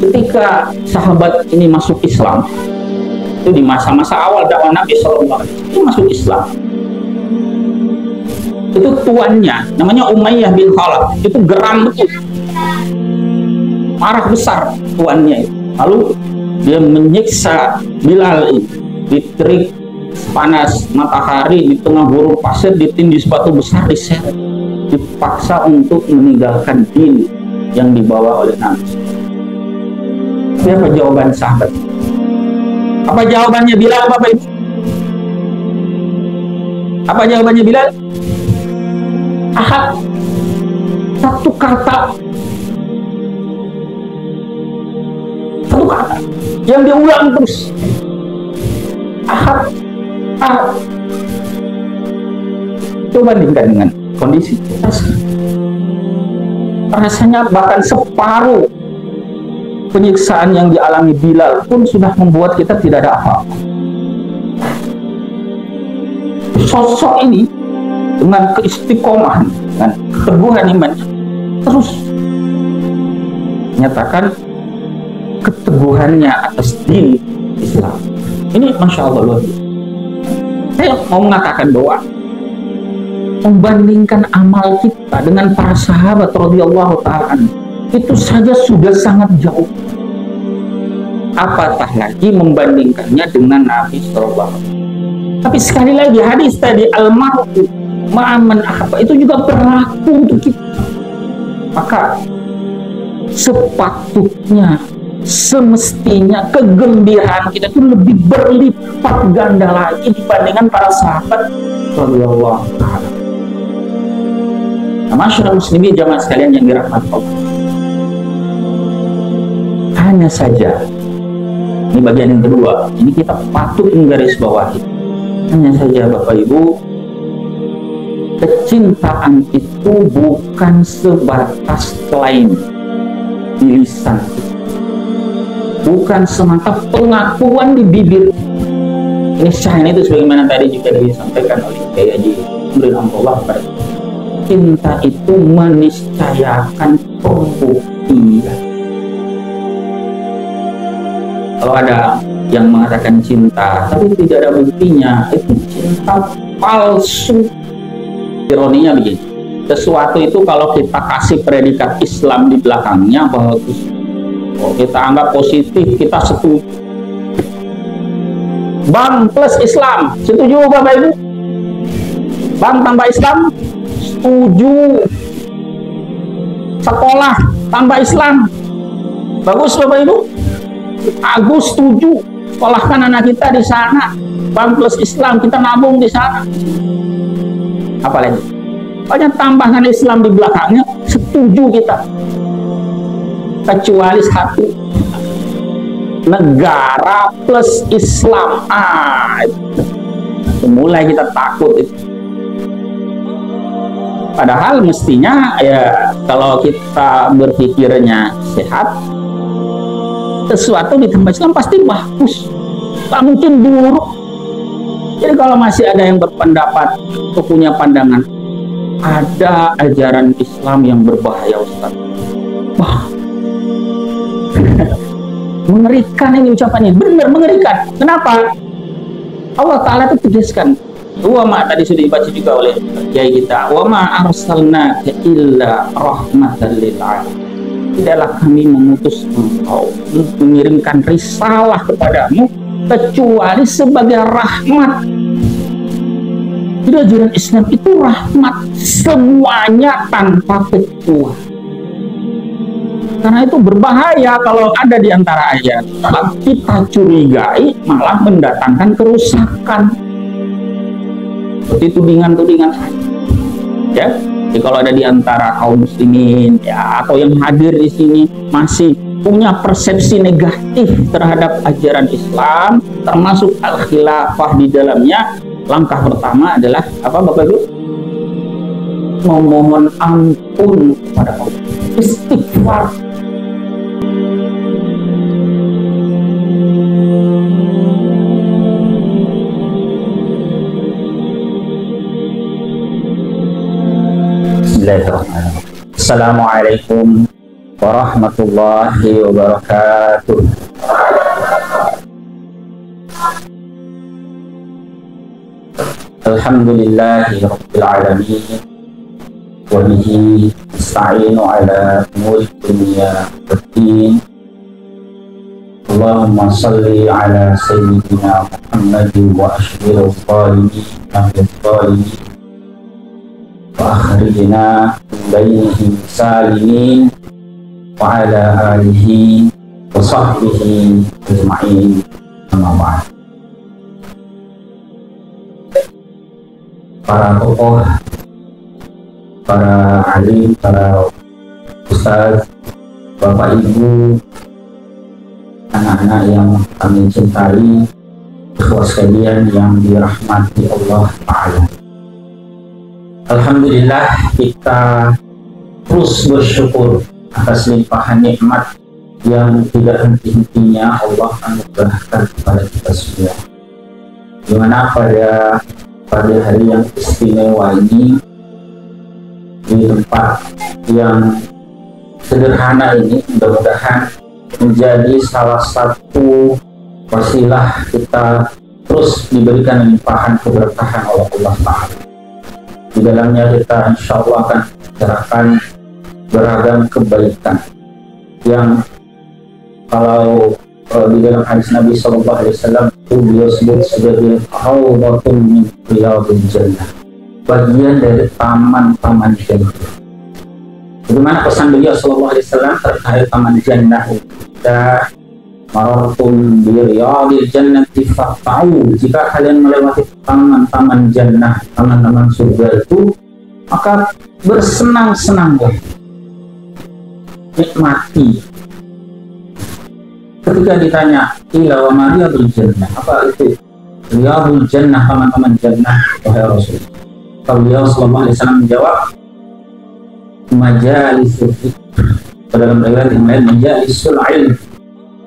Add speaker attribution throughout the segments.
Speaker 1: ketika sahabat ini masuk Islam, itu di masa-masa awal dakwah Nabi SAW, itu masuk Islam. Itu tuannya, namanya Umayyah bin Khalaf, itu geram betul, marah besar tuannya itu. Lalu dia menyiksa Bilal itu di terik panas matahari, di tengah gurun pasir, ditindih sepatu besar, diseret, dipaksa untuk meninggalkan din yang dibawa oleh Nabi. Apa jawaban sahabat? Apa jawabannya Bilal, Bapak Ibu? Apa jawabannya Bilal? Ahad. Satu kata. Satu kata yang diulang terus. Ahad. Ahad. Coba bandingkan dengan kondisi kita. Rasanya bahkan separuh penyiksaan yang dialami Bilal pun sudah membuat kita tidak ada apa-apa. Sosok ini dengan keistiqomahan, dengan keteguhan iman, terus menyatakan keteguhannya atas din Islam. Ini Masya Allah luar biasa. Saya mau mengatakan bahwa membandingkan amal kita dengan para sahabat radhiyallahu ta'ala itu saja sudah sangat jauh. Apatah lagi membandingkannya dengan Nabi SAW. Tapi sekali lagi hadis tadi al-mar'u ma'aman ahabba itu juga berlaku untuk kita. Maka sepatutnya, semestinya kegembiraan kita itu lebih berlipat ganda lagi dibandingkan para sahabat radhiyallahu ta'ala. Nah, masyarakat muslimin jamaah sekalian yang dirahmati Allah, hanya saja ini bagian yang kedua, ini kita patut menggarisbawahi. Hanya saja Bapak Ibu, kecintaan itu bukan sebatas klaim di lisan, bukan semata pengakuan di bibir. Ini syahnya itu sebagaimana tadi juga disampaikan oleh Kiai Haji Abdullah pada cinta itu meniscayakan pembuktian. Kalau ada yang mengatakan cinta tapi tidak ada buktinya, itu cinta palsu. Ironinya begini, sesuatu itu kalau kita kasih predikat Islam di belakangnya bagus, kita anggap positif, kita setuju. Bank plus Islam, setuju Bapak Ibu? Bank tambah Islam, setuju. Sekolah tambah Islam, bagus Bapak Ibu? Agus setuju. Sekolahkan anak kita di sana, Bank plus Islam, kita nabung di sana. Apalagi banyak tambahan Islam di belakangnya, setuju kita. Kecuali satu, negara plus Islam, mulai kita takut itu. Padahal mestinya ya kalau kita berpikirnya sehat, sesuatu ditambah Islam pasti bagus, tak mungkin buruk. Jadi kalau masih ada yang berpendapat atau punya pandangan ada ajaran Islam yang berbahaya, Ustaz, wah, mengerikan ini ucapannya, benar mengerikan. Kenapa? Allah Ta'ala itu tegaskan, wa ma, tadi sudah dibaca juga oleh kiai kita, wa ma arsalnaka illa rahmatan lil alamin. Tidaklah kami mengutus engkau, mengirimkan risalah kepadamu kecuali sebagai rahmat. Jadi ajaran Islam itu rahmat, semuanya tanpa kecuali. Karena itu berbahaya kalau ada di antara ayat kita curigai malah mendatangkan kerusakan. Seperti tudingan-tudingan ya. Jadi kalau ada di antara kaum muslimin ya atau yang hadir di sini masih punya persepsi negatif terhadap ajaran Islam, termasuk al-khilafah di dalamnya, langkah pertama adalah apa Bapak Ibu? Memohon ampun kepada Allah, istighfar. Bismillahirrahmanirrahim. Assalamualaikum warahmatullahi wabarakatuh. Alhamdulillahi rabbil alamin wa bihi nasta'inu ala umuri dunya waddin. Allahumma salli ala sayyidina Muhammadin wa ashhiril zalimin bil zalimin wa akhrijna min bainihim salimin wa ala alihi wa sahbihi ajma'in. Amma ba'd. Para tokoh, para alim, para ustaz, bapak ibu, anak-anak yang kami cintai, ikhwah sekalian yang dirahmati Allah Ta'ala. Alhamdulillah, kita terus bersyukur atas limpahan nikmat yang tidak henti-hentinya Allah anugerahkan kepada kita semua. Dimana pada hari yang istimewa ini, di tempat yang sederhana ini, mudah-mudahan menjadi salah satu wasilah kita terus diberikan limpahan keberkahan oleh Allah Ta'ala. Di dalamnya kita insya Allah akan membicarakan beragam kebaikan yang kalau di dalam hadis Nabi SAW itu beliau sebut sebagai rawdatun min riyadil jannah, bagian dari taman-taman jannah. Bagaimana pesan beliau SAW terkait taman jannah? Kita marartum bi riyadil jannati fa'u, jika kalian melewati taman-taman jannah, taman-taman surga itu, maka bersenang-senanglah, nikmati. Ketika ditanya, ila wa ma riyadul jannah, apa itu riyadul jannah, taman-taman jannah, wahai Rasul? Beliau sallallahu alaihi wasallam menjawab, majalisul fikr. Dalam riwayat yang lain, majalisul ilm.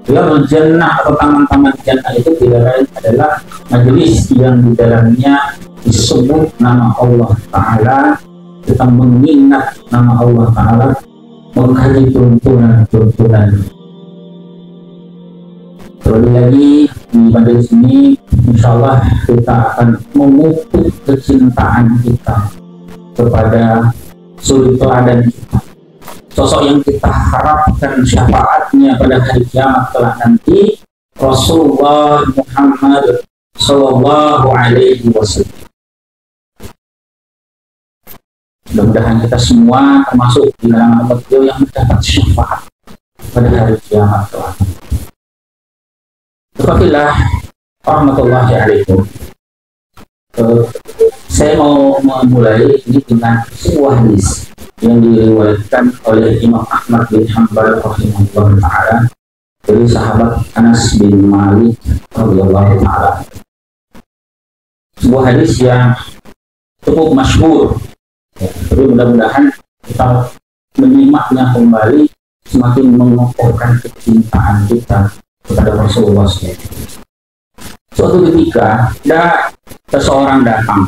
Speaker 1: Riyadul jannah atau taman-taman jannah itu tidak lain adalah majelis yang di dalamnya disebut nama Allah Ta'ala, kita mengingat nama Allah Ta'ala, mengkaji tuntunan-tuntunan. Terlebih lagi di majelis ini, insya Allah kita akan memupuk kecintaan kita kepada suri teladan kita, sosok yang kita harapkan syafaatnya pada hari kiamat kelak nanti, Rasulullah Muhammad Sallallahu Alaihi Wasallam. Mudah-mudahan kita semua termasuk di dalam umat beliau yang mendapat syafaat pada hari kiamat kelak. Alhamdulillah, warahmatullahi alaikum. Saya mau memulai ini dengan sebuah hadis yang diriwayatkan oleh Imam Ahmad bin Hanbal rahimahullah ta'ala dari sahabat Anas bin Malik radhiyallahu ta'ala. Sebuah hadis yang cukup masyhur, tapi mudah-mudahan kita menyimaknya kembali semakin mengokohkan kecintaan kita kepada Rasulullah SAW. Suatu ketika ada seseorang datang.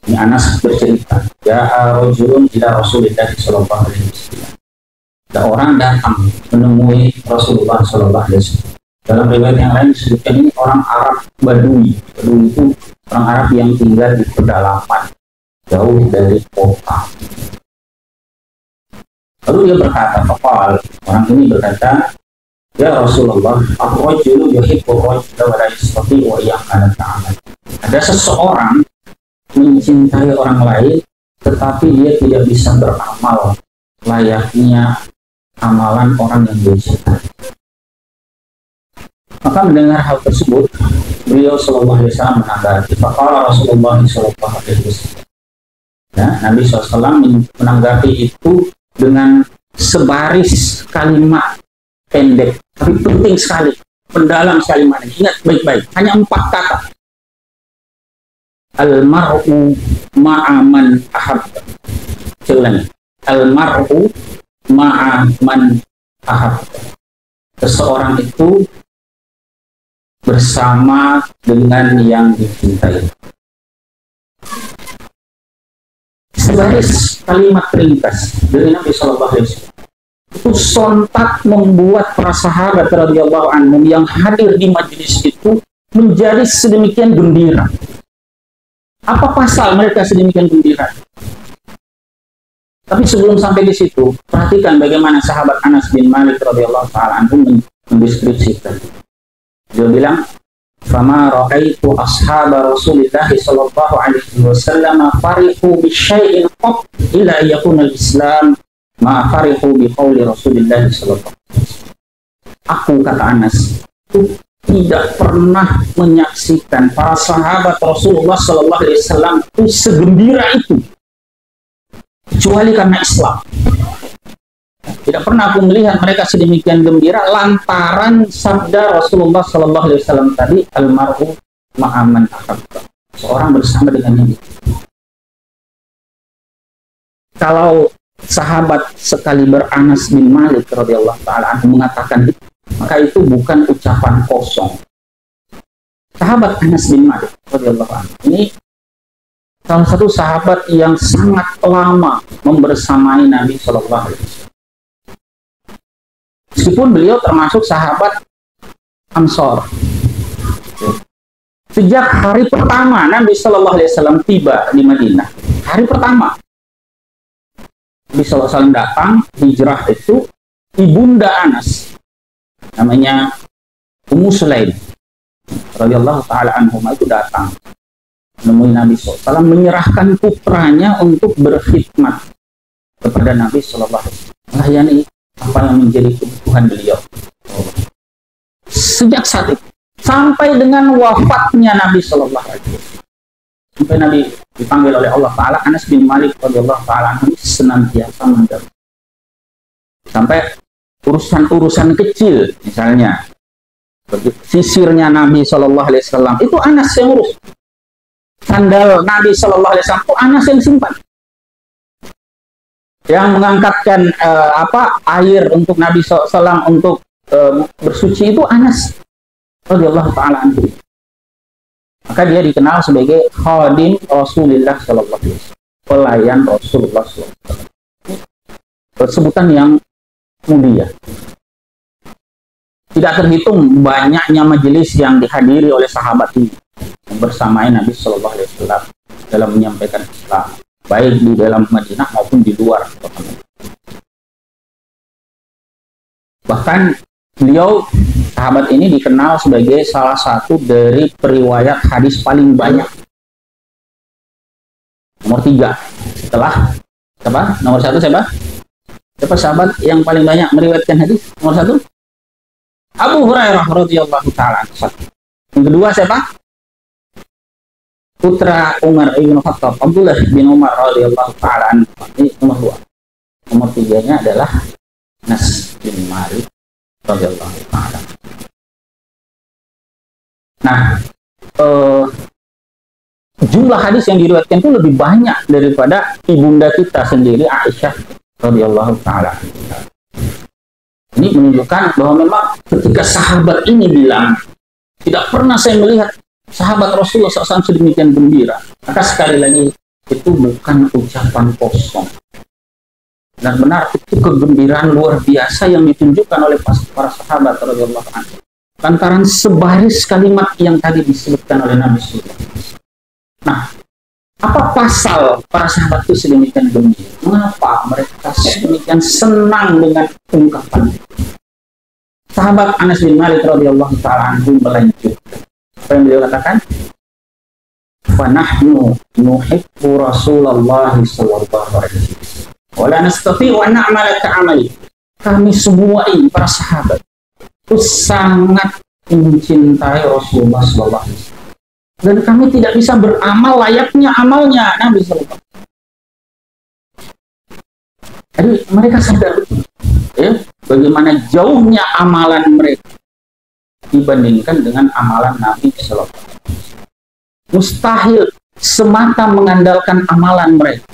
Speaker 1: Ini Anas bercerita, ya rajulun ila Rasulillah sallallahu alaihi wasallam. Ada orang datang menemui Rasulullah sallallahu alaihi wasallam. Dalam riwayat yang lain disebutkan ini orang Arab Badui. Badui itu orang Arab yang tinggal di pedalaman, jauh dari kota. Lalu dia berkata, orang ini berkata, ya Rasulullah, ar-rajulu yuhibbu ar-rajula wa la yastati'u an ya'mala ta'amal. Ada seseorang mencintai orang lain, tetapi dia tidak bisa beramal layaknya amalan orang yang dia cintai. Maka mendengar hal tersebut, beliau sallallahu alaihi wasallam menanggapi. Faqala Rasulullah sallallahu alaihi wasallam. Ya, Nabi SAW menanggapi itu dengan sebaris kalimat pendek, tapi penting sekali, mendalam sekali maknanya. Ingat baik-baik, hanya 4 kata. Al-mar'u ma'aman ahab. Ulangi. Al-mar'u ma'aman ahab. Seseorang itu bersama dengan yang dicintai. Sebaris kalimat ringkas dari Nabi SAW. itu sontak membuat para sahabat radhiyallahu anhum yang hadir di majelis itu menjadi sedemikian gembira. Apa pasal mereka sedemikian gembira? Tapi sebelum sampai di situ, perhatikan bagaimana sahabat Anas bin Malik radhiyallahu taala anhu mendeskripsikan. Dia bilang, "Fama ra'aitu ashaba Rasulillah sallallahu alaihi wasallam farihu bi syai'in qat ila yakuna al-Islam ma farihu bi qauli Rasulillah sallallahu alaihi wasallam." Aku, kata Anas, tidak pernah menyaksikan para sahabat Rasulullah sallallahu alaihi wasallam itu segembira itu kecuali karena Islam. Tidak pernah aku melihat mereka sedemikian gembira lantaran sabda Rasulullah sallallahu alaihi wasallam tadi, almarhum ma'aman ahabba. Seorang bersama dengan yang itu. Kalau sahabat sekaliber Anas bin Malik radhiyallahu taala anhu mengatakan itu, maka itu bukan ucapan kosong. Sahabat Anas bin Malik radhiyallahu anhu ini salah satu sahabat yang sangat lama membersamai Nabi sallallahu alaihi wasallam. Meskipun beliau termasuk sahabat Ansor. Sejak hari pertama Nabi Shallallahu Alaihi Wasallam tiba di Madinah, hari pertama Nabi Shallallahu Alaihi Wasallam datang hijrah itu, ibunda Anas, namanya Ummu Sulaim, radhiyallahu taala anhuma, itu datang menemui Nabi Shallallahu Alaihi Wasallam, menyerahkan putranya untuk berkhidmat kepada Nabi Shallallahu Alaihi Wasallam, melayani apa yang menjadi kebutuhan beliau. Sejak saat itu sampai dengan wafatnya Nabi Shallallahu Alaihi Wasallam, sampai Nabi dipanggil oleh Allah Taala, Anas bin Malik radhiyallahu taala anhu senantiasa mendampingi. Sampai urusan-urusan kecil, misalnya sisirnya Nabi Shallallahu Alaihi Wasallam itu Anas yang urus. Sandal Nabi Shallallahu Alaihi Wasallam itu Anas yang simpan. Yang mengangkatkan air untuk Nabi SAW untuk bersuci itu Anas radhiyallahu taala anhu. Maka dia dikenal sebagai khadim Rasulullah sallallahu alaihi wasallam, pelayan Rasulullah sallallahu alaihi wasallam. Sebutan yang mulia. Tidak terhitung banyaknya majelis yang dihadiri oleh sahabat ini yang bersamai Nabi sallallahu alaihi wasallam dalam menyampaikan Islam, baik di dalam Madinah maupun di luar. Bahkan beliau, sahabat ini dikenal sebagai salah satu dari periwayat hadis paling banyak. Nomor 3 setelah siapa? Nomor 1 siapa? Siapa sahabat yang paling banyak meriwayatkan hadis? Nomor 1 Abu Hurairah radhiyallahu taala. Yang kedua siapa? Putra Umar ibn Khattab, Abdullah bin Umar radhiyallahu taala. Ini nomor 2. Nomor 3-nya adalah Anas bin Malik radhiyallahu taala. Nah, jumlah hadis yang diriwayatkan itu lebih banyak daripada ibunda kita sendiri, Aisyah radhiyallahu taala. Ini menunjukkan bahwa memang ketika sahabat ini bilang, tidak pernah saya melihat sahabat Rasulullah SAW sedemikian gembira, maka sekali lagi itu bukan ucapan kosong. Benar-benar itu kegembiraan luar biasa yang ditunjukkan oleh para sahabat radhiyallahu anhu. Lantaran sebaris kalimat yang tadi disebutkan oleh Nabi sallallahu alaihi wasallam. Nah, apa pasal para sahabat itu sedemikian gembira? Mengapa mereka sedemikian senang dengan ungkapan? Sahabat Anas bin Malik radhiyallahu taala anhu melanjutkan. Apa yang beliau katakan? Wa nahnu nuhibbu Rasulullah sallallahu alaihi wasallam. Wala nastati'u an na'mala ka'amali. Kami semua ini para sahabat itu sangat mencintai Rasulullah sallallahu alaihi wasallam. Dan kami tidak bisa beramal layaknya amalnya Nabi sallallahu alaihi wasallam. Jadi mereka sadar ya, bagaimana jauhnya amalan mereka dibandingkan dengan amalan Nabi sallallahu alaihi wasallam. Mustahil semata mengandalkan amalan mereka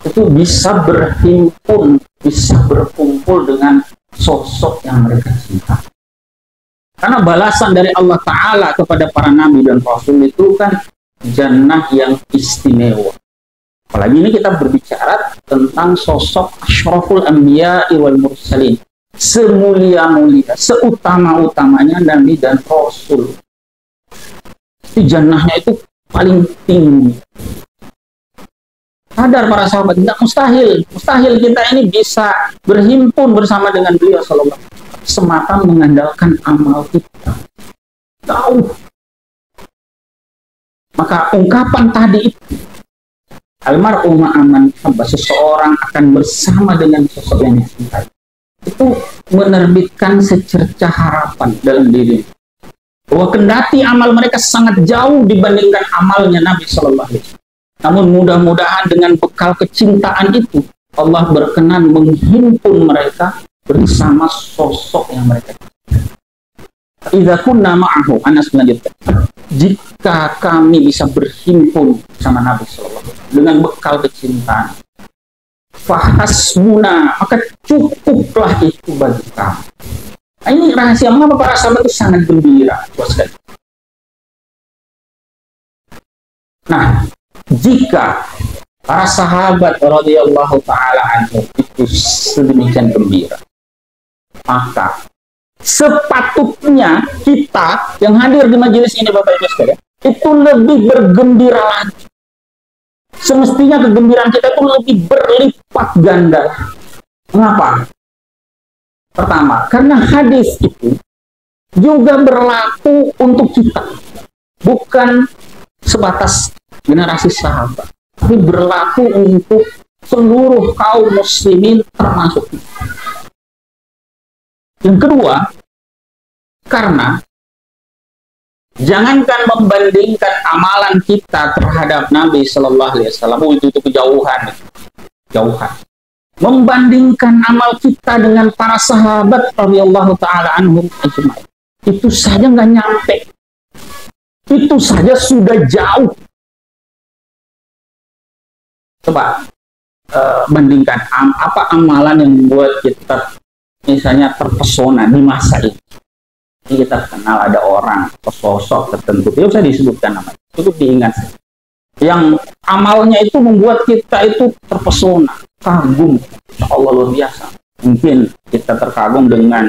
Speaker 1: itu bisa berhimpun, bisa berkumpul dengan sosok yang mereka cinta. Karena balasan dari Allah Ta'ala kepada para nabi dan rasul itu kan jannah yang istimewa. Apalagi ini kita berbicara tentang sosok asyraful anbiya wal mursalin, semulia-mulia, seutama-utamanya Nabi dan Rasul. Itu jannahnya itu paling tinggi. Sadar para sahabat, tidak mustahil kita ini bisa berhimpun bersama dengan beliau sallallahu alaihi wasallam semata mengandalkan amal kita. Jauh. Maka ungkapan tadi itu, almar'u ma'aman hamba, seseorang akan bersama dengan sosok yang dicintai, itu menerbitkan secerca harapan dalam diri bahwa kendati amal mereka sangat jauh dibandingkan amalnya Nabi sallallahu alaihi wasallam, namun mudah-mudahan dengan bekal kecintaan itu Allah berkenan menghimpun mereka bersama sosok yang mereka cintai. Idza kunna ma'ahu, Anas melanjutkan, jika kami bisa berhimpun sama Nabi sallallahu alaihi wasallam dengan bekal kecintaan, fahasbuna, maka cukuplah itu bagi kami. Nah, ini rahasia mengapa para sahabat itu sangat gembira. Nah, jika para sahabat radhiyallahu taala anhum itu sedemikian gembira, maka sepatutnya kita yang hadir di majelis ini Bapak Ibu sekalian itu lebih bergembira lagi. Semestinya kegembiraan kita itu lebih berlipat ganda. Mengapa? Pertama, karena hadis itu juga berlaku untuk kita, bukan sebatas generasi sahabat, tapi berlaku untuk seluruh kaum muslimin termasuk kita. Yang kedua, karena jangankan membandingkan amalan kita terhadap Nabi Sallallahu Alaihi Wasallam, itu kejauhan, jauhan. Membandingkan amal kita dengan para sahabat radhiyallahu taala anhum ajma'in, itu saja nggak nyampe, itu saja sudah jauh. Coba bandingkan apa amalan yang membuat kita misalnya terpesona di masa ini. Ini kita kenal ada orang atau sosok tertentu, tidak usah disebutkan namanya, cukup diingat. Yang amalnya itu membuat kita itu terpesona, kagum, Allah luar biasa. Mungkin kita terkagum dengan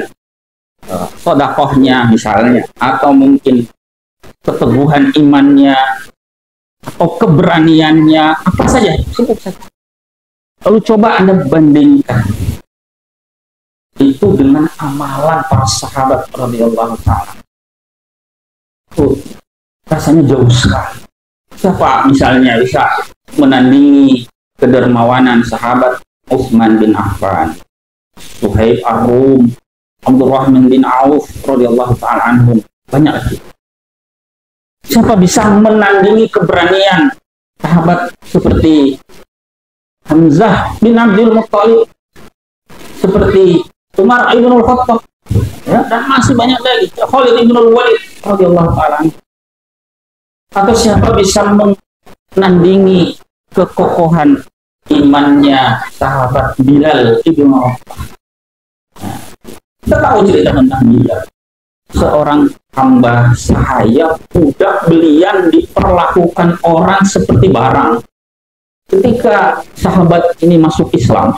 Speaker 1: sedekahnya misalnya, atau mungkin keteguhan imannya, atau keberaniannya, apa saja, sebut saja. Lalu coba Anda bandingkan itu dengan amalan para sahabat radhiyallahu taala. Rasanya jauh sekali. Siapa misalnya bisa menandingi kedermawanan sahabat Utsman bin Affan, Suhaib Ar-Rum, Abdurrahman bin Auf radhiyallahu taala anhum, banyak lagi. Siapa bisa menandingi keberanian sahabat seperti Hamzah bin Abdul Muttalib, seperti Umar ibn al-Khattab, ya, dan masih banyak lagi, Khalid ibn al-Walid radhiyallahu taala. Atau siapa bisa menandingi kekokohan imannya sahabat Bilal ibn Rabah. Nah, kita tahu cerita tentang Bilal, seorang hamba sahaya, budak belian diperlakukan orang seperti barang. Ketika sahabat ini masuk Islam,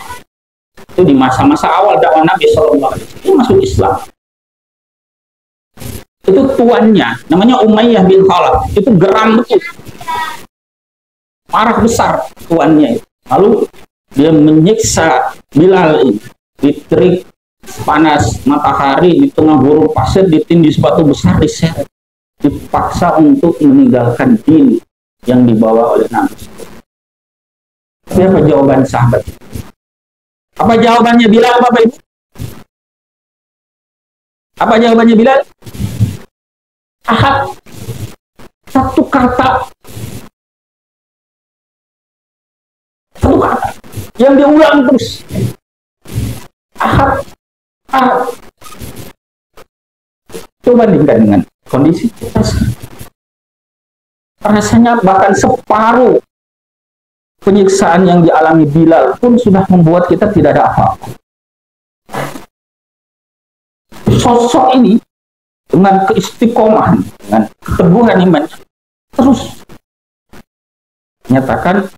Speaker 1: itu di masa-masa awal dakwah Nabi SAW, itu masuk Islam. Itu tuannya, namanya Umayyah bin Khalaf, itu geram betul, marah besar tuannya. Lalu dia menyiksa Bilal ini di terik panas matahari, di tengah gurun pasir, ditindih batu besar, diseret, dipaksa untuk meninggalkan din yang dibawa oleh Nabi. Apa jawaban sahabat? Apa jawabannya Bilal, Bapak Ibu? Apa jawabannya Bilal? Ahad. Satu kata. Satu kata. Yang diulang terus. Ahad. Ahad. Coba bandingkan dengan kondisi kita. Rasanya bahkan separuh penyiksaan yang dialami Bilal pun sudah membuat kita tidak ada apa-apa. Sosok ini dengan keistiqomahan, dengan keteguhan iman, terus menyatakan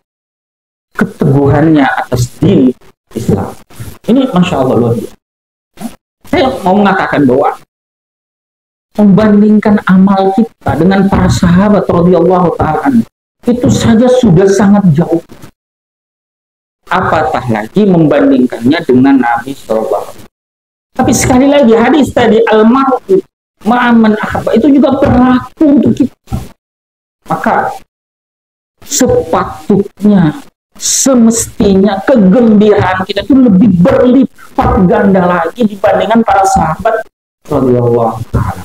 Speaker 1: keteguhannya atas din Islam. Ini Masya Allah luar biasa. Saya mau mengatakan bahwa membandingkan amal kita dengan para sahabat radhiyallahu ta'ala itu saja sudah sangat jauh. Apatah lagi membandingkannya dengan Nabi SAW. Tapi sekali lagi hadis tadi al-mar'u ma'aman ahabba itu juga berlaku untuk kita. Maka sepatutnya, semestinya kegembiraan kita itu lebih berlipat ganda lagi dibandingkan para sahabat radhiyallahu ta'ala.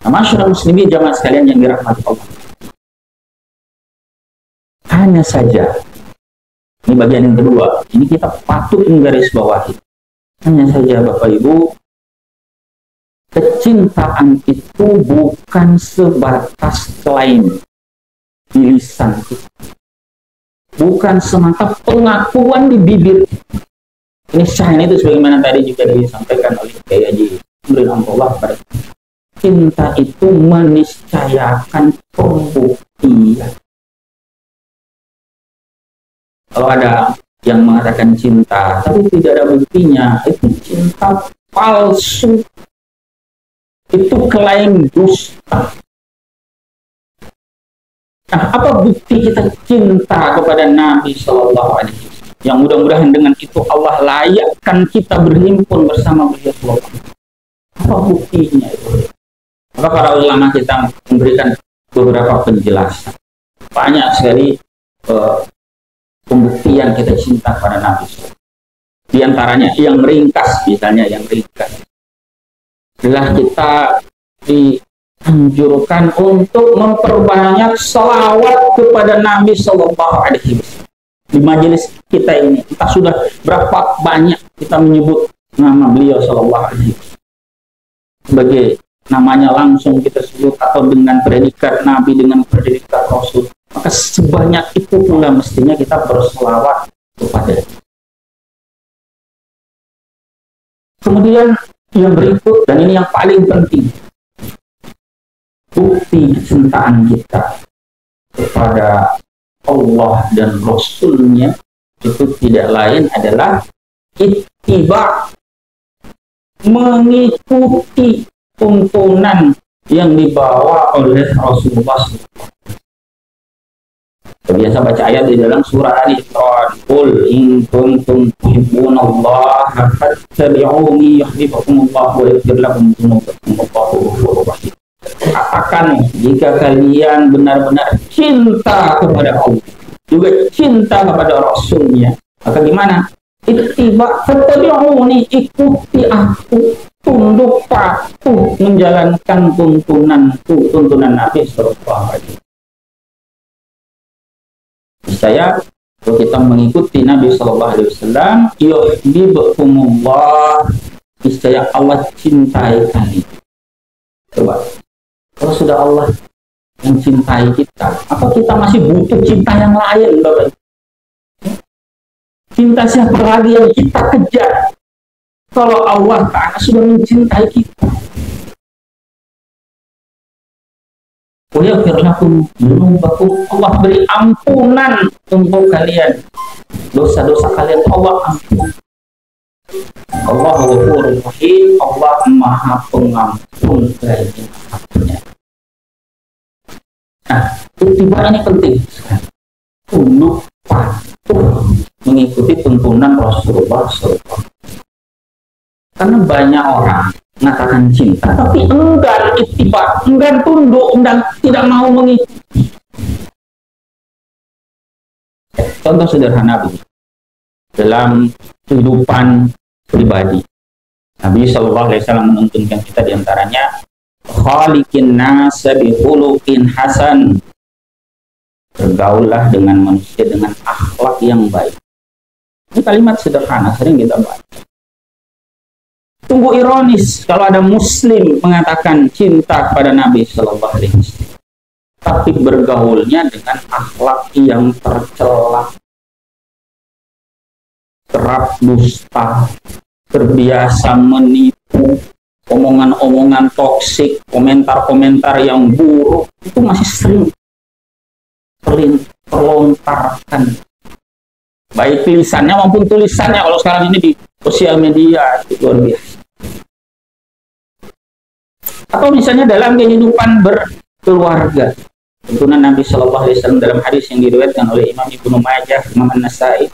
Speaker 1: Nah, masyarakat muslimin jamaah sekalian yang dirahmati Allah. Hanya saja, ini bagian yang kedua, ini kita patut menggarisbawahi. Hanya saja Bapak Ibu, kecintaan itu bukan sebatas klaim di lisan kita. Bukan semata pengakuan di bibir. Ini syahnya itu sebagaimana tadi juga disampaikan oleh Kiai Haji Abdullah pada cinta itu meniscayakan pembuktian. Kalau ada yang mengatakan cinta tapi tidak ada buktinya, itu cinta palsu. Itu klaim dusta. Nah, apa bukti kita cinta kepada Nabi Shallallahu Alaihi Wasallam? Yang mudah-mudahan dengan itu Allah layakkan kita berhimpun bersama beliau. Apa buktinya itu? Maka para ulama kita memberikan beberapa penjelasan. Banyak sekali pembuktian kita cinta pada Nabi SAW. Di antaranya yang meringkas, misalnya yang ringkas, adalah kita dianjurkan untuk memperbanyak salawat kepada Nabi Sallallahu Alaihi Wasallam. Di majelis kita ini, kita sudah berapa banyak kita menyebut nama beliau Sallallahu Alaihi Wasallam. Sebagai namanya langsung kita sebut atau dengan predikat Nabi, dengan predikat Rasul. Maka sebanyak itu pula mestinya kita berselawat kepada. Kemudian yang berikut, dan ini yang paling penting, bukti kecintaan kita kepada Allah dan Rasulnya itu tidak lain adalah ittiba, mengikuti tuntunan yang dibawa oleh Rasulullah SAW. Biasa baca ayat di dalam surah Al-Isra, "Qul in kuntum tuhibbunallaha fattabi'uni yuhibbukumullah wa yaghfir lakum dzunubakum wallahu ghafurur rahim." Katakan, jika kalian benar-benar cinta kepada Allah, juga cinta kepada Rasulnya, maka gimana? Ittiba, fattabi'uni, ikuti aku, tunduk patuh menjalankan tuntunanku, tuntunan Nabi Sallallahu Alaihi Wasallam. Saya, kalau kita mengikuti Nabi Sallallahu Alaihi Wasallam, yuhibbukumullah, niscaya Allah cintai kalian. Coba, kalau sudah Allah mencintai kita, apa kita masih butuh cinta yang lain, Bapak? Cinta siapa lagi yang kita kejar? Kalau Allah Ta'ala sudah mencintai kita. Allah beri ampunan untuk kalian. Dosa-dosa kalian Allah ampun. Allah Ghafurur Rahim, Allah Maha Pengampun lagi. Nah, ittiba ini penting. Tunduk patuh mengikuti tuntunan Rasulullah SAW. Karena banyak orang mengatakan cinta, tapi enggan ittiba, enggan tunduk, enggan tidak mau mengikuti. Contoh sederhana begini. Dalam kehidupan pribadi, Nabi SAW menuntunkan kita diantaranya khaliqin nasa bi khuluqin hasan, bergaullah dengan manusia dengan akhlak yang baik. Ini kalimat sederhana, sering kita baca. Tunggu ironis kalau ada Muslim mengatakan cinta kepada Nabi Sallallahu Alaihi Wasallam, tapi bergaulnya dengan akhlak yang tercela, kerap dusta, terbiasa menipu, omongan-omongan toksik, komentar-komentar yang buruk, itu masih sering terlontarkan. Baik lisannya maupun tulisannya. Kalau sekarang ini sosial media itu luar biasa. Atau misalnya dalam kehidupan berkeluarga. Tuntunan Nabi Shallallahu Alaihi Wasallam dalam hadis yang diriwayatkan oleh Imam Ibnu Majah, Imam An-Nasai,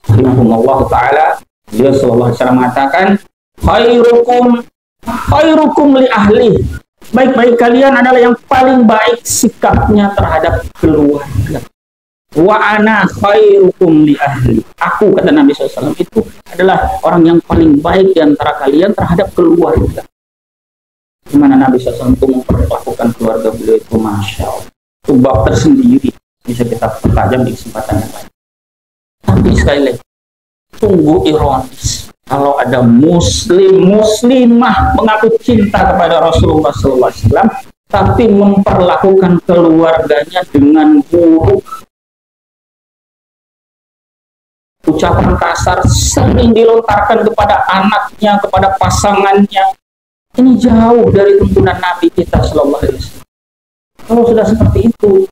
Speaker 1: rahimahullah taala, beliau Shallallahu Alaihi Wasallam mengatakan, khairukum li ahli. Baik-baik kalian adalah yang paling baik sikapnya terhadap keluarga. Wa ana khairukum li ahli. Aku, kata Nabi SAW, itu adalah orang yang paling baik di antara kalian terhadap keluarga. Gimana Nabi SAW itu memperlakukan keluarga beliau itu, Masya Allah. Itu bab tersendiri, bisa kita pertajam di kesempatan yang lain. Tapi sekali lagi, sungguh ironis kalau ada muslimah mengaku cinta kepada Rasulullah SAW, tapi memperlakukan keluarganya dengan buruk. Ucapan kasar sering dilontarkan kepada anaknya, kepada pasangannya. Ini jauh dari tuntunan Nabi kita Sallallahu Alaihi Wasallam. Kalau sudah seperti itu,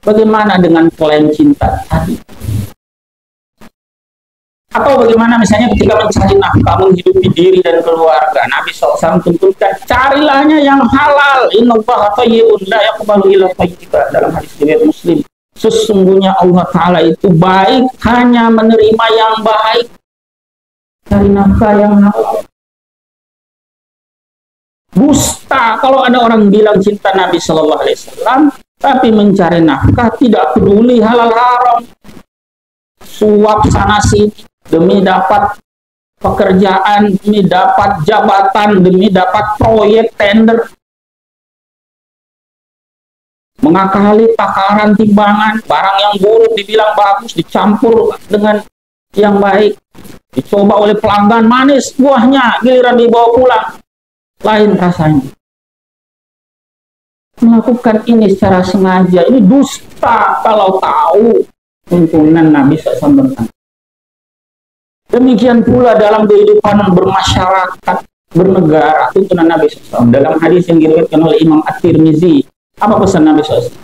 Speaker 1: bagaimana dengan klaim cinta tadi? Atau bagaimana misalnya ketika mencari nafkah, menghidupi diri dan keluarga, Nabi SAW tuntunkan, carilahnya yang halal. Innallaha thayyibun la yaqbalu illa thayyiban, dalam hadis riwayat Muslim. Sesungguhnya Allah Ta'ala itu baik, hanya menerima yang baik. Cari nafkah yang halal. Dusta kalau ada orang bilang cinta Nabi Sallallahu Alaihi Wasallam, tapi mencari nafkah tidak peduli halal haram, suap sana sini demi dapat pekerjaan, demi dapat jabatan, demi dapat proyek tender, mengakali takaran timbangan, barang yang buruk dibilang bagus dicampur dengan yang baik, dicoba oleh pelanggan manis buahnya, giliran dibawa pulang lain rasanya. Melakukan ini secara sengaja, ini dusta kalau tahu tuntunan Nabi SAW. Demikian pula dalam kehidupan bermasyarakat, bernegara, tuntunan Nabi SAW. Dalam hadis yang diriwayatkan oleh Imam At-Tirmizi, apa pesan Nabi SAW?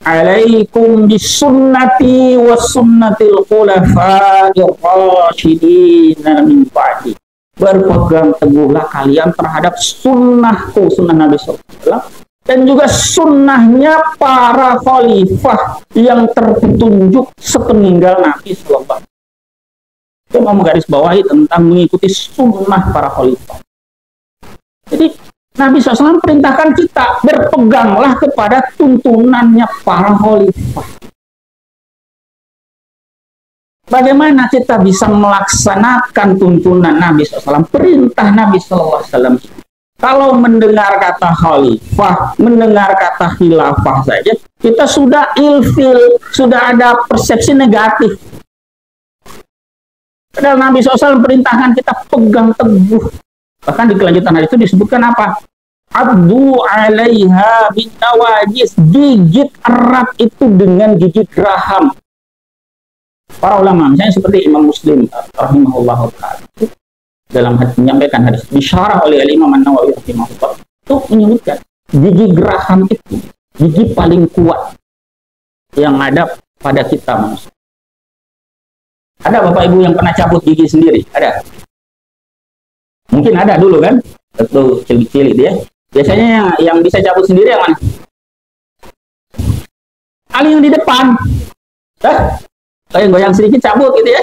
Speaker 1: Alaikum bisunnati wa sunnatil khulafa'ir rasyidin min ba'di. Berpegang teguhlah kalian terhadap sunnahku, sunnah Nabi SAW, dan juga sunnahnya para khalifah yang terpetunjuk sepeninggal Nabi SAW. Dia mau menggarisbawahi tentang mengikuti sunnah para khalifah. Jadi Nabi SAW perintahkan kita berpeganglah kepada tuntunannya para khalifah. Bagaimana kita bisa melaksanakan tuntunan Nabi SAW, perintah Nabi SAW? Kalau mendengar kata khalifah, mendengar kata khilafah saja, kita sudah ilfil, sudah ada persepsi negatif. Padahal Nabi SAW perintahkan kita pegang teguh. Bahkan di kelanjutan hadis itu disebutkan apa? Abdu alaiha bin nawajis, gigit erat itu dengan gigi geraham. Para ulama, misalnya seperti Imam Muslim rahimahullah ta'ala, dalam menyampaikan hadis disyarah oleh Imam An-Nawawi rahimahullah, itu menyebutkan gigi geraham itu gigi paling kuat yang ada pada kita manusia. Ada Bapak Ibu yang pernah cabut gigi sendiri? Ada? Mungkin ada dulu kan? Waktu cilik-cilik dia. Biasanya yang bisa cabut sendiri yang mana? Paling yang di depan. Goyang sedikit cabut gitu ya.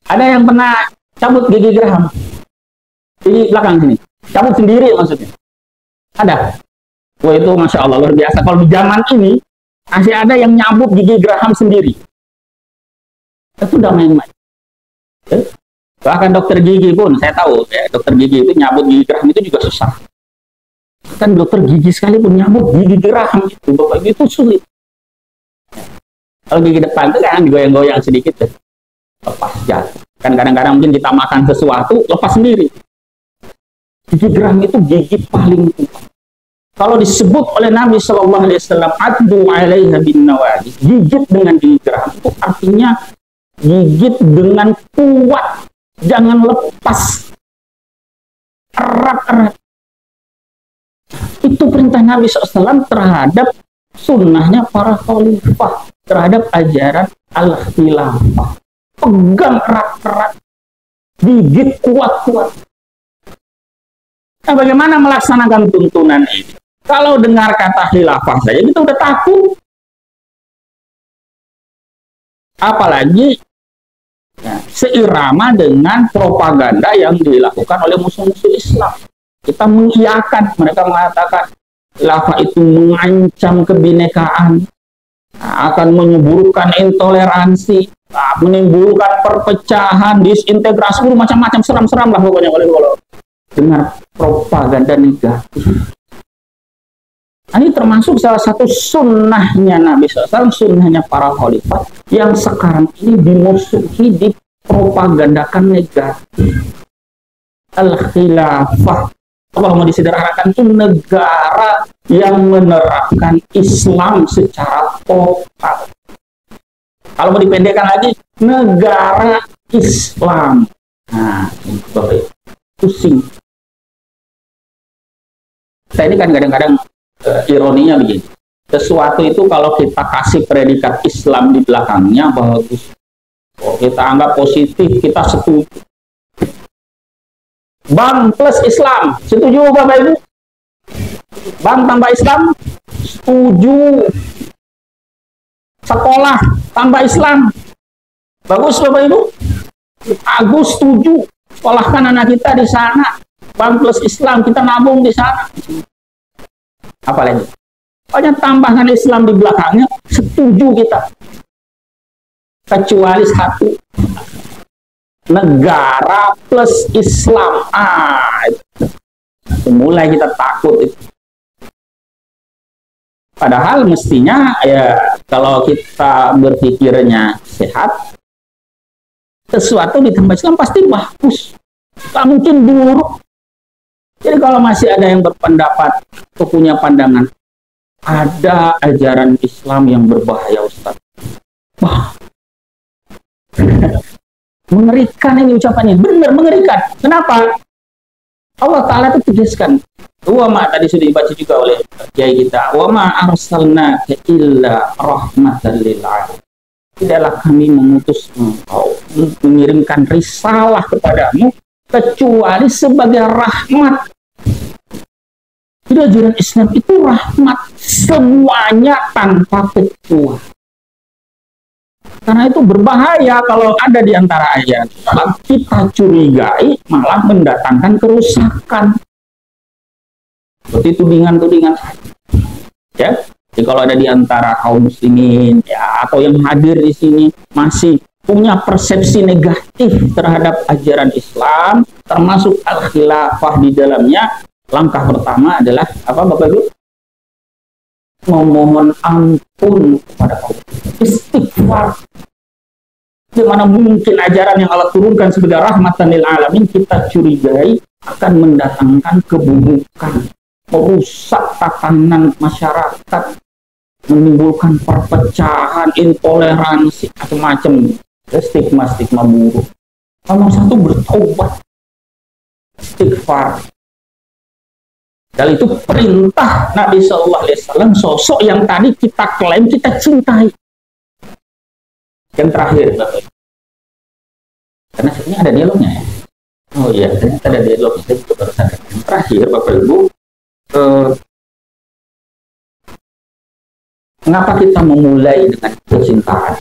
Speaker 1: Ada yang pernah cabut gigi geraham di belakang sini, cabut sendiri maksudnya? Ada? Wah, itu Masya Allah luar biasa. Kalau di zaman ini masih ada yang nyabut gigi geraham sendiri. Itu udah main-main. Bahkan dokter gigi pun saya tahu ya, dokter gigi itu nyabut gigi geraham itu juga susah. Kan dokter gigi sekalipun nyabut gigi geraham itu Bapak itu sulit. Kalau gigi depan itu kan digoyang-goyang sedikit tuh, lepas jatuh. Kan kadang-kadang mungkin kita makan sesuatu lepas sendiri. Gigi geraham itu gigi paling kuat. Kalau disebut oleh Nabi Shallallahu Alaihi Wasallam, "Addu 'alaiha bin nawajis", gigit dengan gigi geraham itu artinya gigit dengan kuat, jangan lepas, erat-erat. Itu perintah Nabi SAW terhadap sunnahnya para khalifah, terhadap ajaran al-khilafah. pegang erat-erat, gigit kuat-kuat. Nah, bagaimana melaksanakan tuntunan ini? Kalau dengar kata khilafah saja kita udah takut. Apalagi ya, seirama dengan propaganda yang dilakukan oleh musuh-musuh Islam. Kita mengiyakan, mereka mengatakan khilafah itu mengancam kebinekaan, akan menyuburkan intoleransi, menimbulkan perpecahan, disintegrasi, macam-macam seram-seram lah pokoknya kalau dengar propaganda negatif. Ini termasuk salah satu sunnahnya Nabi SAW, sunnahnya para khalifah yang sekarang ini dimusuhi, dipropagandakan negatif. Al-khilafah, kalau mau disederhanakan itu negara yang menerapkan Islam secara total. Kalau mau dipendekkan lagi, negara Islam. Nah, ini pusing. Saya ini kan kadang-kadang ironinya begini, sesuatu itu kalau kita kasih predikat Islam di belakangnya bagus, kita anggap positif, kita setuju. Bank plus Islam, setuju Bapak Ibu? Bank tambah Islam, setuju. Sekolah tambah Islam, bagus Bapak Ibu? Agus setuju, sekolahkan anak kita di sana. Bank plus Islam, kita nabung di sana. Apalagi? Pokoknya tambahkan Islam di belakangnya, setuju kita. Kecuali satu, negara plus Islam. Mulai kita takut itu. Padahal mestinya ya kalau kita berpikirnya sehat, sesuatu ditambah Islam pasti bagus. Tak mungkin buruk. Jadi kalau masih ada yang berpendapat atau punya pandangan, ada ajaran Islam yang berbahaya, Ustaz. Wah, mengerikan ini ucapannya, benar mengerikan. Kenapa? Allah Ta'ala itu tegaskan. Wa ma tadi sudah dibaca juga oleh kiai kita. Wa ma arsalnaka illa rahmatan lil alamin. Tidaklah kami mengutus engkau, mengirimkan risalah kepadamu kecuali sebagai rahmat. Jadi ajaran Islam itu rahmat, semuanya tanpa kecuali. Karena itu berbahaya kalau ada di antara ajaran Islam kita curigai malah mendatangkan kerusakan. Seperti tudingan-tudingan. Ya, jadi kalau ada di antara kaum muslimin ya atau yang hadir di sini masih punya persepsi negatif terhadap ajaran Islam, termasuk al-khilafah di dalamnya, langkah pertama adalah apa Bapak Ibu? Memohon ampun kepada Allah. Istighfar. Bagaimana mungkin ajaran yang Allah turunkan sebagai rahmatan lil alamin kita curigai akan mendatangkan keburukan, merusak tatanan masyarakat, menimbulkan perpecahan, intoleransi, macam-macam, stigma-stigma buruk. Nomor satu, bertobat, istighfar. Dan itu perintah Nabi SAW, sosok yang tadi kita klaim kita cintai. Yang terakhir, Bapak. Karena sebenarnya ada dialognya ya. Oh iya, ternyata ada dialog. Saya juga baru sadar. Yang terakhir, Bapak Ibu, kenapa kita memulai dengan kecintaan?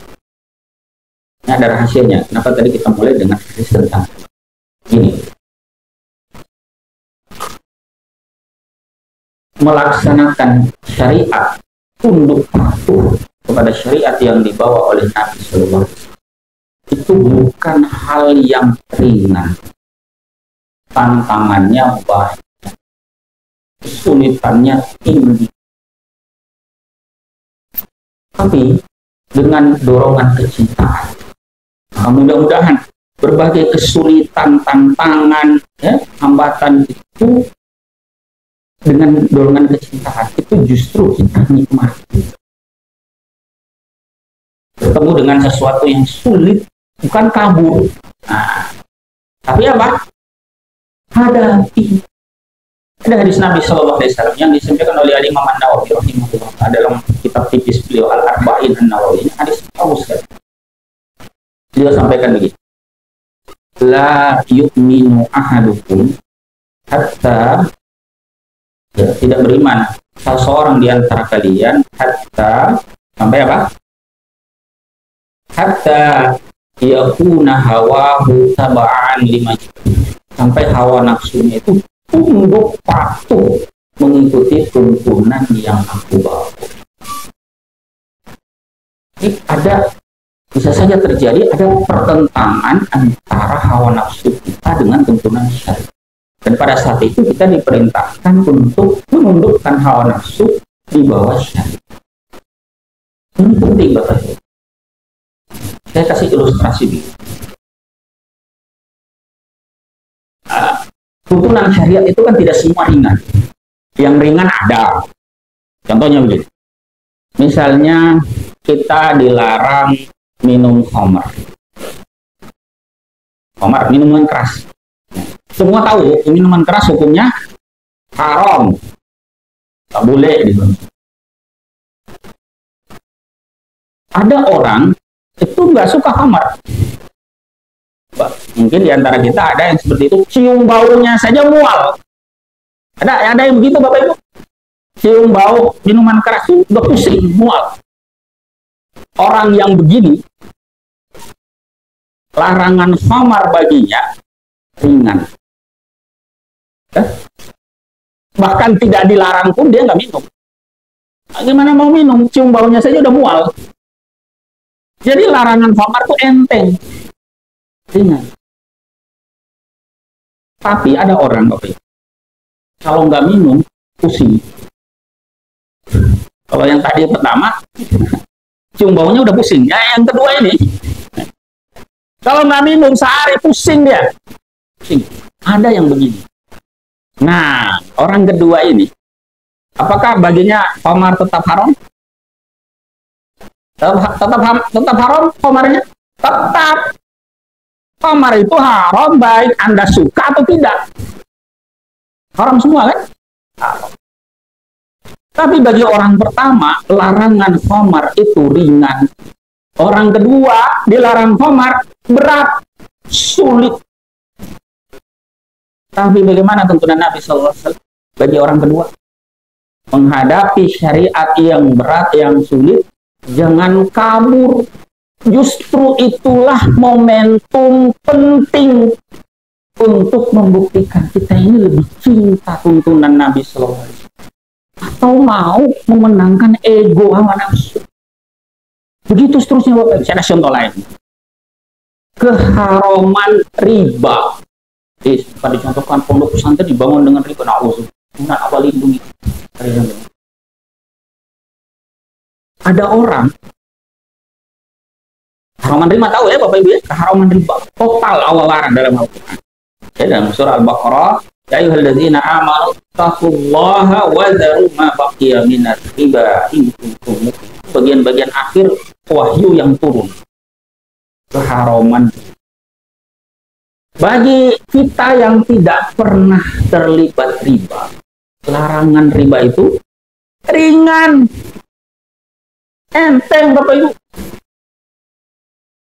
Speaker 1: Ini ada rahasianya. Kenapa tadi kita mulai dengan kecintaan? Ini. Melaksanakan syariat, tunduk patuh kepada syariat yang dibawa oleh Nabi SAW. Itu bukan hal yang ringan. Tantangannya banyak. Kesulitannya tinggi. Tapi dengan dorongan kecintaan, mudah-mudahan berbagai kesulitan, tantangan, ya, hambatan itu dengan dorongan kecintaan itu justru kita nikmati. Bertemu dengan sesuatu yang sulit bukan kabur, tapi apa? Hadapi. Ada hadis Nabi SAW yang disampaikan oleh Imam An-Nawawi rahimahullah dalam kitab tipis beliau Al-Arba'in An-Nawawi. Ini hadis bagus kan? Dia sampaikan begini, la yu'minu ahadukum hatta, ya, tidak beriman salah seorang di antara kalian hatta, sampai apa? Hatta yakuna hawahu taba'an lima, sampai hawa nafsunya itu tunduk patuh mengikuti tuntunan yang aku bawa. Jadi bisa saja terjadi ada pertentangan antara hawa nafsu kita dengan tuntunan syariat. Dan pada saat itu kita diperintahkan untuk menundukkan hawa nafsu di bawah syariat. Ini penting, Bapak Ibu. Saya kasih ilustrasi dulu. Tuntunan syariat itu kan tidak semua ringan. Yang ringan ada. Contohnya begini. Misalnya kita dilarang minum khamar. Khamar, minuman keras. Semua tahu minuman keras hukumnya haram. Tak boleh gitu. Ada orang itu nggak suka khamar. Mungkin diantara kita ada yang seperti itu, cium baunya saja mual. Ada yang begitu, Bapak Ibu. Cium bau minuman keras itu udah pusing, mual. Orang yang begini, larangan khamar baginya ringan. Bahkan tidak dilarang pun dia nggak minum. Gimana mau minum? Cium baunya saja udah mual. Jadi larangan khamar itu enteng, ringan. Tapi ada orang, Bapak Ibu, kalau nggak minum pusing. Kalau yang tadi pertama cium baunya udah pusing. Ya, yang kedua ini kalau nggak minum sehari pusing dia. Pusing. Ada yang begini. Nah, orang kedua ini, apakah baginya khamar tetap haram? Tetap haram khamarnya? Tetap. Khamar itu haram baik Anda suka atau tidak. Haram semua kan? Haram. Tapi bagi orang pertama, larangan khamar itu ringan. Orang kedua, dilarang khamar berat, sulit. Tapi bagaimana tuntunan Nabi SAW bagi orang kedua? Menghadapi syariat yang berat, yang sulit, jangan kabur. Justru itulah momentum penting untuk membuktikan kita ini lebih cinta tuntunan Nabi SAW. Atau mau memenangkan ego hawa nafsu. Begitu seterusnya, Bapak. Saya ada contoh lain. Keharaman riba. Pada dicontohkan pondok pesantren dibangun dengan riba. Nah, apa lindungi? Ada orang haraman riba, tahu ya Bapak Ibu ya? Keharaman riba total awal larang dalam Al-Quran. Ya, dalam surah Al-Baqarah, ya ayyuhalladzina amanu taqullaha wa dharu ma baqiya minar riba in kuntum mu'minin. Bagian-bagian akhir wahyu yang turun. Keharaman. Bagi kita yang tidak pernah terlibat riba, larangan riba itu ringan, enteng, Bapak Ibu.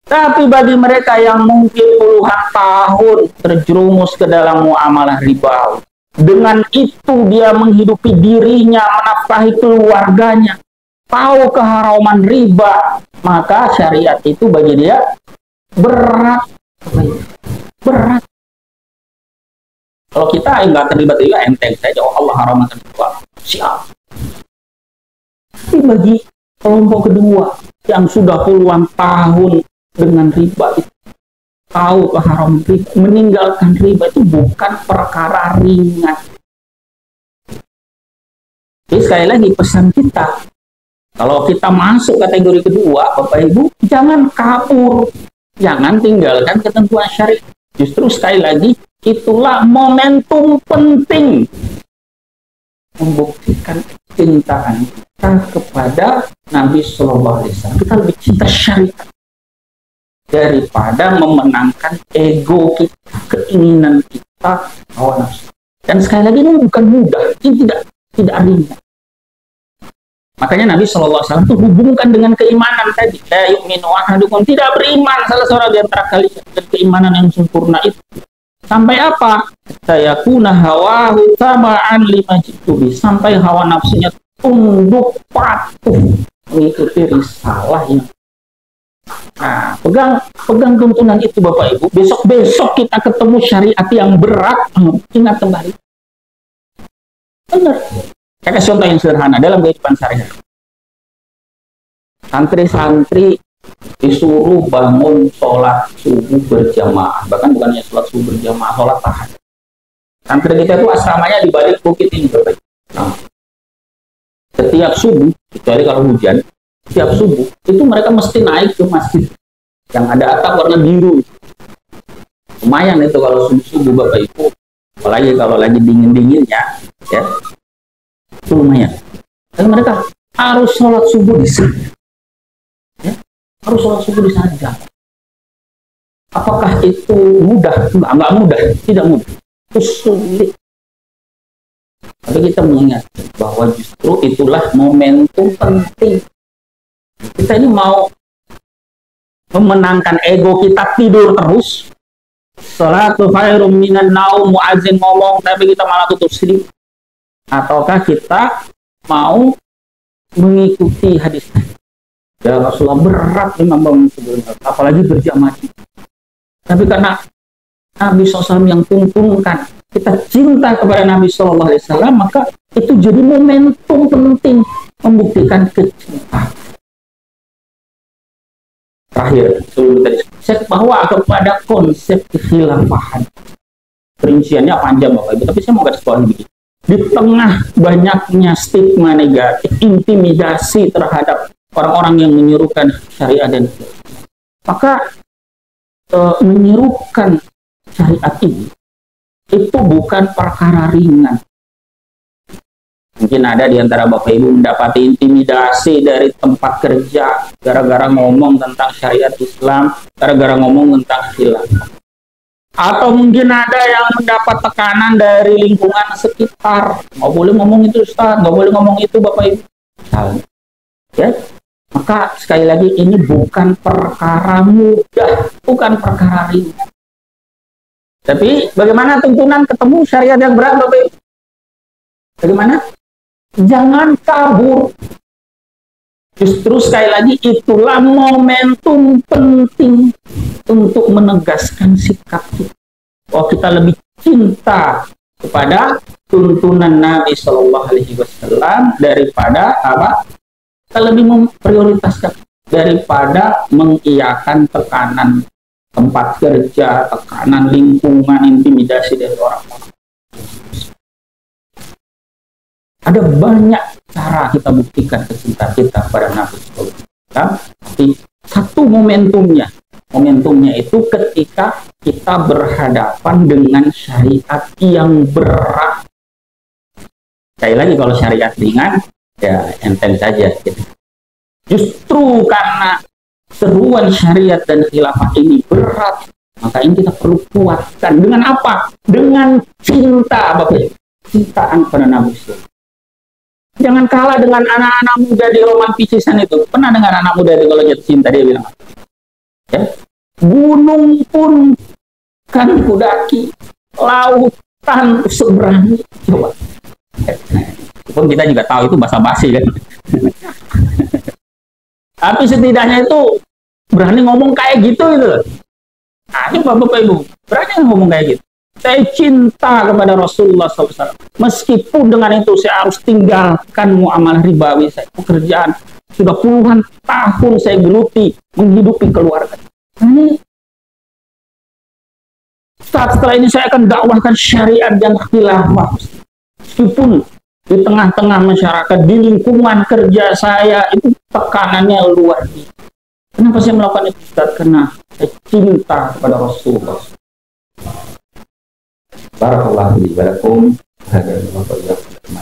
Speaker 1: Tapi bagi mereka yang mungkin puluhan tahun terjerumus ke dalam muamalah riba, dengan itu dia menghidupi dirinya, menafkahi keluarganya, tahu keharaman riba, maka syariat itu bagi dia berat. Berat. Kalau kita nggak terlibat riba, enteng saja. Oh, Allah haramkan riba. Siap. Tapi bagi kelompok kedua yang sudah puluhan tahun dengan riba itu, tahu keharaman riba, meninggalkan riba itu bukan perkara ringan. Jadi sekali lagi pesan kita, kalau kita masuk kategori kedua, Bapak Ibu, jangan kabur, jangan tinggalkan ketentuan syariat. Justru sekali lagi, itulah momentum penting membuktikan kecintaan kita kepada Nabi Sallallahu Alaihi Wasallam. Kita lebih cinta syariat daripada memenangkan ego kita, keinginan kita, hawa nafsu. Dan sekali lagi ini bukan mudah, ini tidak ringan. Makanya Nabi SAW itu hubungkan dengan keimanan tadi. La yu'minu ahadukum, tidak beriman salah seorang di antara kalian, dan keimanan yang sempurna itu. Sampai apa? Sayakuna hawahu taba'an lima jitubi. Sampai hawa nafsunya tunduk patuh mengikuti risalahnya. Nah, pegang tuntunan itu Bapak Ibu. Besok kita ketemu syariat yang berat, ingat kembali. Benar. Saya kasih contoh yang sederhana dalam kehidupan sehari-hari. Santri-santri disuruh bangun sholat subuh berjamaah, bahkan bukannya sholat subuh berjamaah, sholat tahajud. Santri kita itu asramanya di balik bukit ini, Bapak. Nah, setiap subuh, kecuali kalau hujan, setiap subuh itu mereka mesti naik ke masjid yang ada atap warna biru. Lumayan itu kalau subuh Bapak Ibu, apalagi kalau lagi dingin-dinginnya, ya. Itu lumayan. Dan mereka harus sholat subuh di sini. Ya, harus sholat subuh di sana. Apakah itu mudah? Enggak mudah, tidak mudah. Itu sulit. Tapi kita mengingat bahwa justru itulah momentum penting. Kita ini mau memenangkan ego kita tidur terus. Salatu khairum minan naum, muazin ngomong tapi kita malah tutup sendiri. Ataukah kita mau mengikuti hadis ya Rasulullah berat memang bangun subuh, apalagi berjamaah. Tapi karena Nabi SAW yang tuntunkan, kita cinta kepada Nabi SAW, maka itu jadi momentum penting membuktikan kecintaan. Terakhir, sebelum kita diskusi bahwa kepada konsep kekhilafahan, perinciannya panjang Bapak Ibu, tapi saya mau garis bawahi begini. Di tengah banyaknya stigma negatif, intimidasi terhadap orang-orang yang menyerukan syariat dan maka menyerukan syariat ini itu bukan perkara ringan. Mungkin ada di antara Bapak Ibu mendapati intimidasi dari tempat kerja gara-gara ngomong tentang syariat Islam, gara-gara ngomong tentang khilafah. Atau mungkin ada yang mendapat tekanan dari lingkungan sekitar. Nggak boleh ngomong itu Ustaz, nggak boleh ngomong itu Bapak Ibu. Ya, maka sekali lagi ini bukan perkara mudah, bukan perkara ringan. Tapi bagaimana tuntunan ketemu syariat yang berat Bapak Ibu? Bagaimana? Jangan kabur. Justru sekali lagi itulah momentum penting untuk menegaskan sikap kita. Bahwa kita lebih cinta kepada tuntunan Nabi Shallallahu Alaihi Wasallam daripada apa? Kita lebih memprioritaskan daripada mengiyakan tekanan tempat kerja, tekanan lingkungan, intimidasi dari orang-orang. Ada banyak cara kita buktikan kecintaan kita kepada Nabi Sallallahu Alaihi Wasallam. Tapi satu momentumnya itu ketika kita berhadapan dengan syariat yang berat. Sekali lagi kalau syariat ringan, ya enteng saja. Gitu. Justru karena seruan syariat dan khilafah ini berat, maka ini kita perlu kuatkan. Dengan apa? Dengan cinta, Bapak. Cintaan pada Nabi Sallallahu. Jangan kalah dengan anak-anak muda di romantisisan itu. Pernah dengar anak muda itu kalau jatuh cinta dia bilang, ya, gunung pun kan kudaki, lautan seberani. Coba. Pun kita juga tahu itu bahasa basi kan. Tapi setidaknya itu berani ngomong kayak gitu itu. Nah, ini Bapak Ibu, berani ngomong kayak gitu. Saya cinta kepada Rasulullah SAW. Meskipun dengan itu saya harus tinggalkan muamalah ribawi saya. Pekerjaan sudah puluhan tahun saya geluti menghidupi keluarga. Ini setelah ini saya akan dakwahkan syariat dan khilafah. Meskipun di tengah-tengah masyarakat, di lingkungan kerja saya itu tekanannya luar biasa. Kenapa saya melakukan itu? Karena saya cinta kepada Rasulullah. Barakallahu li walakum.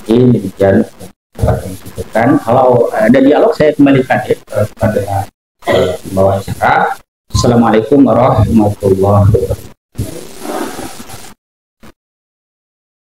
Speaker 1: Demikian kalau ada dialog saya kembalikan ya kepada bawah acara. Assalamualaikum warahmatullahi wabarakatuh.